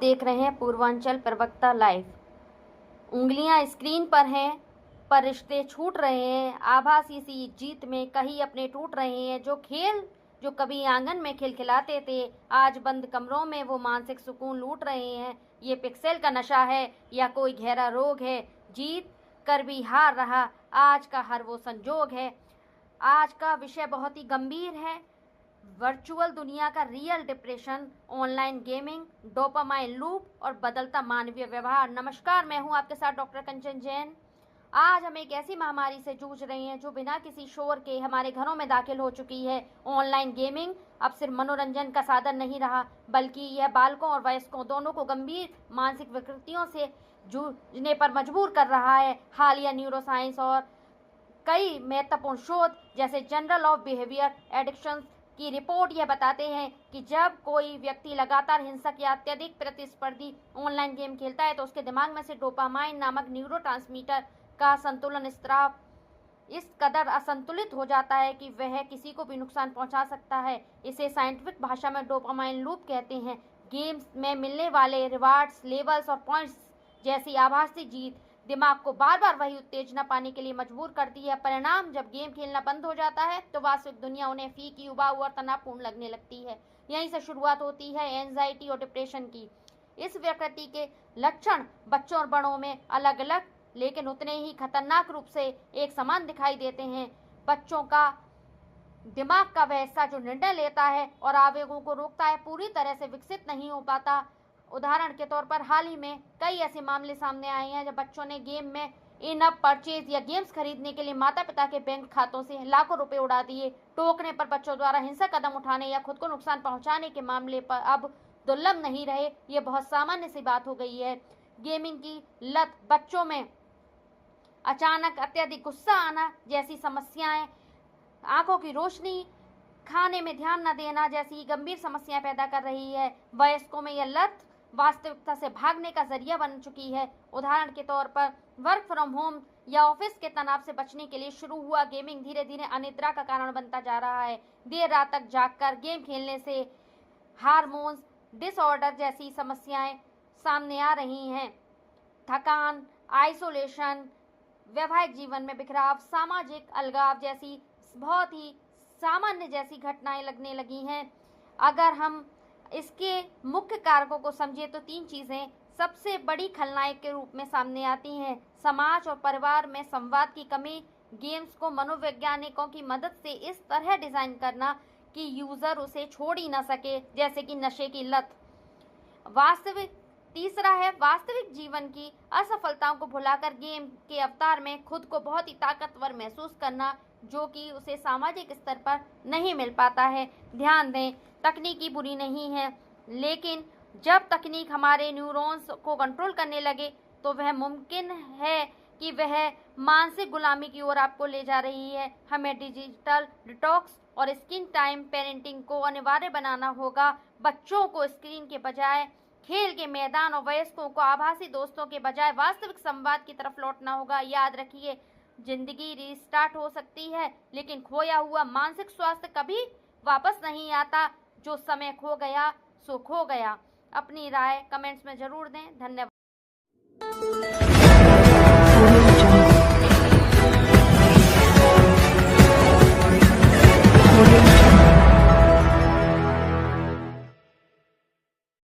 देख रहे हैं पूर्वांचल प्रवक्ता लाइव। उंगलियां स्क्रीन पर हैं, पर रिश्ते छूट रहे हैं। आभासी सी जीत में कहीं अपने टूट रहे हैं। जो खेल जो कभी आंगन में खिलखिलाते थे, आज बंद कमरों में वो मानसिक सुकून लूट रहे हैं। ये पिक्सेल का नशा है या कोई गहरा रोग है? जीत कर भी हार रहा आज का हर वो संजोग है। आज का विषय बहुत ही गंभीर है। वर्चुअल दुनिया का real depression, online gaming, dopamine loop और बदलता मानवीय व्यवहार। नमस्कार, मैं हूं आपके साथ डॉक्टर कंचन जैन। आज हम एक ऐसी महामारी से जूझ रहे हैं जो बिना किसी शोर के हमारे घरों में दाखिल हो चुकी है। ऑनलाइन गेमिंग अब सिर्फ मनोरंजन का साधन नहीं रहा, बल्कि यह बालकों और वयस्कों दोनों को गंभीर मानसिक विकृतियों से जूझने पर मजबूर कर रहा है। हालिया न्यूरोसाइंस और कई महत्वपूर्ण शोध जैसे जर्नल ऑफ बिहेवियर एडिक्शंस की रिपोर्ट यह बताते हैं कि जब कोई व्यक्ति लगातार हिंसक या अत्यधिक प्रतिस्पर्धी ऑनलाइन गेम खेलता है तो उसके दिमाग में से डोपामाइन नामक न्यूरोट्रांसमीटर का संतुलन स्राव इस कदर असंतुलित हो जाता है कि वह किसी को भी नुकसान पहुंचा सकता है। इसे साइंटिफिक भाषा में डोपामाइन लूप कहते हैं। गेम्स में मिलने वाले रिवार्ड्स, लेवल्स और पॉइंट्स जैसी आभासी जीत दिमाग को बार बार वही उत्तेजना पाने के लिए मजबूर करती है। परिणाम, जब गेम खेलना बंद हो जाता है तो वास्तविक दुनिया उन्हें फीकी, उबाऊ और तनावपूर्ण लगने लगती है। यहीं से शुरुआत होती है एंजाइटी और डिप्रेशन की। इस विकृति के लक्षण बच्चों और बड़ों में अलग अलग लेकिन उतने ही खतरनाक रूप से एक समान दिखाई देते हैं। बच्चों का दिमाग का वह हिस्सा जो निर्णय लेता है और आवेगों को रोकता है, पूरी तरह से विकसित नहीं हो पाता। उदाहरण के तौर पर हाल ही में कई ऐसे मामले सामने आए हैं जब बच्चों ने गेम में इन अप परचेज या गेम्स खरीदने के लिए माता पिता के बैंक खातों से लाखों रुपए उड़ा दिए। टोकने पर बच्चों द्वारा हिंसक कदम उठाने या खुद को नुकसान पहुंचाने के मामले पर अब दुर्लभ नहीं रहे। ये बहुत सामान्य सी बात हो गई है। गेमिंग की लत, बच्चों में अचानक अत्यधिक गुस्सा आना जैसी समस्याएं, आंखों की रोशनी, खाने में ध्यान न देना जैसी गंभीर समस्याएं पैदा कर रही है। वयस्कों में यह लत वास्तविकता से भागने का जरिया बन चुकी है। उदाहरण के तौर पर वर्क फ्रॉम होम या ऑफिस के तनाव से बचने के लिए शुरू हुआ गेमिंग धीरे धीरे अनिद्रा का कारण बनता जा रहा है। देर रात तक जागकर गेम खेलने से हार्मोन्स डिसऑर्डर जैसी समस्याएं सामने आ रही हैं। थकान, आइसोलेशन, वैवाहिक जीवन में बिखराव, सामाजिक अलगाव जैसी बहुत ही सामान्य जैसी घटनाएं लगने लगी हैं। अगर हम इसके मुख्य कारकों को समझे तो तीन चीजें सबसे बड़ी खलनायक के रूप में सामने आती हैं। समाज और परिवार में संवाद की कमी, गेम्स को मनोवैज्ञानिकों की मदद से इस तरह डिजाइन करना कि यूजर उसे छोड़ ही ना सके, जैसे कि नशे की लत। तीसरा है वास्तविक जीवन की असफलताओं को भुलाकर गेम के अवतार में खुद को बहुत ही ताकतवर महसूस करना, जो कि उसे सामाजिक स्तर पर नहीं मिल पाता है। ध्यान दें, तकनीकी बुरी नहीं है, लेकिन जब तकनीक हमारे न्यूरॉन्स को कंट्रोल करने लगे तो वह मुमकिन है कि वह मानसिक गुलामी की ओर आपको ले जा रही है। हमें डिजिटल डिटॉक्स और स्क्रीन टाइम पेरेंटिंग को अनिवार्य बनाना होगा। बच्चों को स्क्रीन के बजाय खेल के मैदान और वयस्कों को आभासी दोस्तों के बजाय वास्तविक संवाद की तरफ लौटना होगा। याद रखिए, जिंदगी रिस्टार्ट हो सकती है, लेकिन खोया हुआ मानसिक स्वास्थ्य कभी वापस नहीं आता। जो समय खो गया सो खो गया। अपनी राय कमेंट्स में जरूर दें। धन्यवाद।